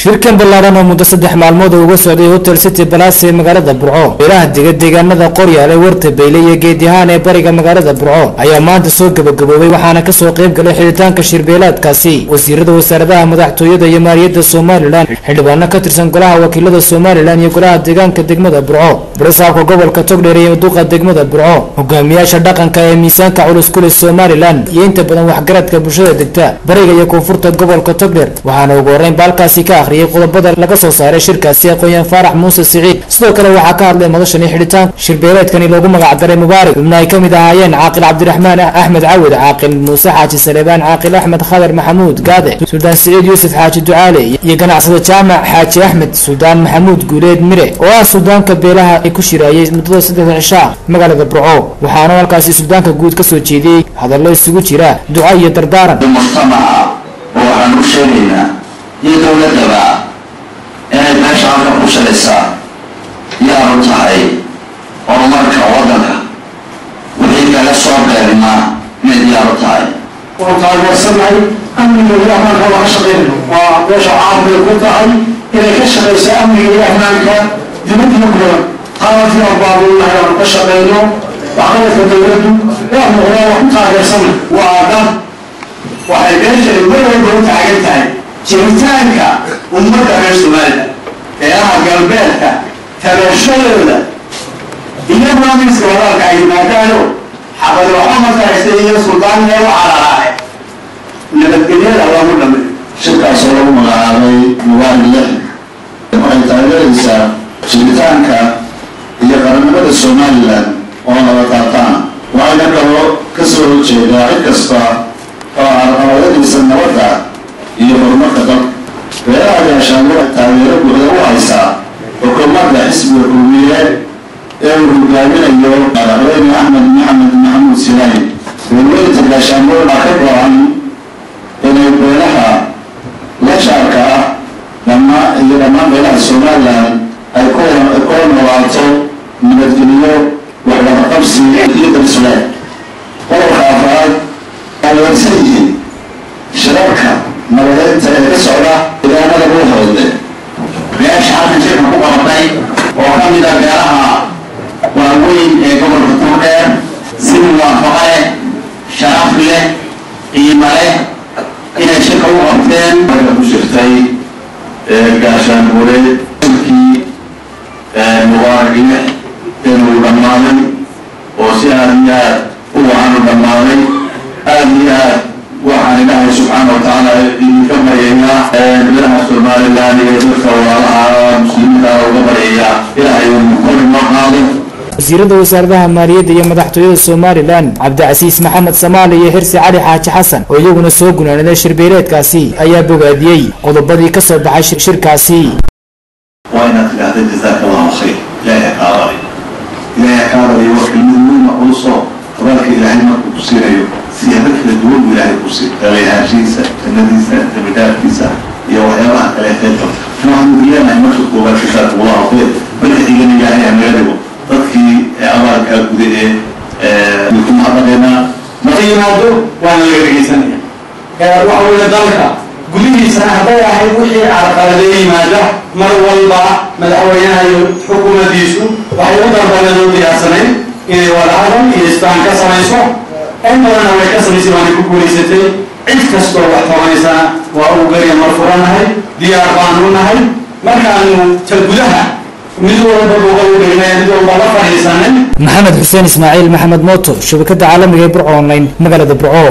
shirkan ballaaran oo muddo 3 maalmood uga socday Hotel City Palace ee magaalada Burco beeraha deegaanada Qoryaale Warta Beyle iyo Geedihaan ee bariga magaalada Burco ayaa maanta soo gabagaboobay waxaana ka soo qayb galay xilitaanka shirbeelaadkaasi wasiirada wasaaradaha madaxtooyada iyo maaliyadda Soomaaliland xildhibaano ka tirsan golaha wakiilada Soomaaliland iyo golaha deegaanka degmada Burco barisaabka gobolka Togdheer iyo duqa degmada Burco hogaamiyaasha dhaqanka ee miisaanka culus ku leh Soomaaliland iyo inta badan waxgaradka bulshada degta bariga iyo koonfurta gobolka Togdheer waxaana ugu horeyn balkaasi ka akhriyay qodobada laga soo saaray shirkaasi aqoon Faarax Muuse Siciid sidoo kale waxa ka hadlay madashan xilitaan shirbeeleedkani loogu magac daray Mubaarak xubnaha kamid ahaayeen Caaqil Cabdiraxmaan Axmed Caawid Caaqil Muuse Xaaji Saleebaan Caaqil Axmed Khadar Maxamuud Gaade Suldaan Siciid Yuusuf Xaaji Ducaale iyo ganacsade Jaamac Xaaji Axmed Suldaan Maxamuud Guuleed Mire oo suldaanka beelaha ay ku shirayay muddo 3 cisho magaalada Burco waxaana halkaasi suldaanka guud ka soo jeediyay hadallo isugu jira duco iyo dardaaran waxaan u sheegaynaa iyo dawladaba inay meesha halka ku shalaysaa yaanu tahay horumarka waddanka wixii kaga soo beernaa inay diyaaru tahay waan taageersanahay amniga iyo ammaanka waa ka shaqaynayno waa meesha caalamka ku tahay inay ka shaqayso amniga iyo ammaanka dibadda badan qaladii aan baabuurnahay aanu ka shaqayno waxqabadka dawladdu waa muuqdaa wax ku taageersana waa dad waxay meesha walwalba u taagan tahay jiritaanka ummadda reer Soomaaliya beeraha galbeedka tabashadooda iyo barnaamijka wadalka ay yimaadaano xabad waxaa markaasay iyo suldaan iyo cararaay nabadgelyada lagu dhamay shirkaas oo lagu magacaabay Mubaarak waxay taageeraysaa jiritaanka iyo qaranimada Soomaaliland oo nabad qaataan waxayna kaloo ka soo horjeedaa cid kasta awaladiisa nabadda iyo horumarka dalka beeraha gaashaanyo taageero buuxda u haysaa xukuumadda xisbiga kulmiye ee uu hogaaminayo madaxweyne Axmed Maxamuud Silaay dowladda gaashaanyo waxaa ka go'an inay beeraha la shaarka ah dhammaan beeraha Soomaaliland ay ku noolaato nabadgelyo waxwada qabsi iyo darisle qodobka afraad ورسيه شركة مولدت السعودة إذا أنا لبوها وده بيش حاجة شيء حقوق ربي وكم إذا جاءها وأقول قبل الفتوح سن موافقة شرف له قيمة له إلى شيء حقوق ربين وإذا كشفتي قاشان بولي كي مبارك له إنه رمضان وسياريات هو عنه رمضان آليات وعن الله سبحانه وتعالى كما ينا بلها Soomaaliland يدرسوا على مسلمين وقبلية إلى يوم كل مرحلة wasiirada wasaaradaha maaliyadda iyo madaxtooyada Soomaaliland Cabdicasiis Maxamed Samaale iyo Hirsi Cali Xaaji Xasan oo iyaguna soo gunaanay shirbeeleedkaasi ayaa bogaadiyay qodobadii ka soo baxay shirkaasi وأنا تقعد جزاك الله خير لا يكاري لا يكاري وكلمة مقصة تبارك إلهي ما تصير أيوه سيادك للدول ولاهي قصير غيرها شيسة النبيسة تبدال كيسة يوحيوها ثلاثة نحن ديانا يمشط قوبات كتاب الله خير ونحن جاني عميره تدخي أمارك أكده لكم حضرنا مقيم هذا وانا لغيري سنة وحول ذلك قولي سنة هذا وحي على قلبي ماذا مر والبع مدعوينها حكومة ديسو وحيوضا بلدو ديا سنين إذا والعالم إذا استان كسريسو أنا وكسر سواني كقولي ستي عند كسر وحوانيسا وأوجري مرفوعنا هاي ديار قانوننا هاي ما كانوا تلقولها مدور بقول بيننا مدور بالله فريسان محمد حسين إسماعيل محمد موتو شبكة عالمية برعو أونلاين مقالة برعو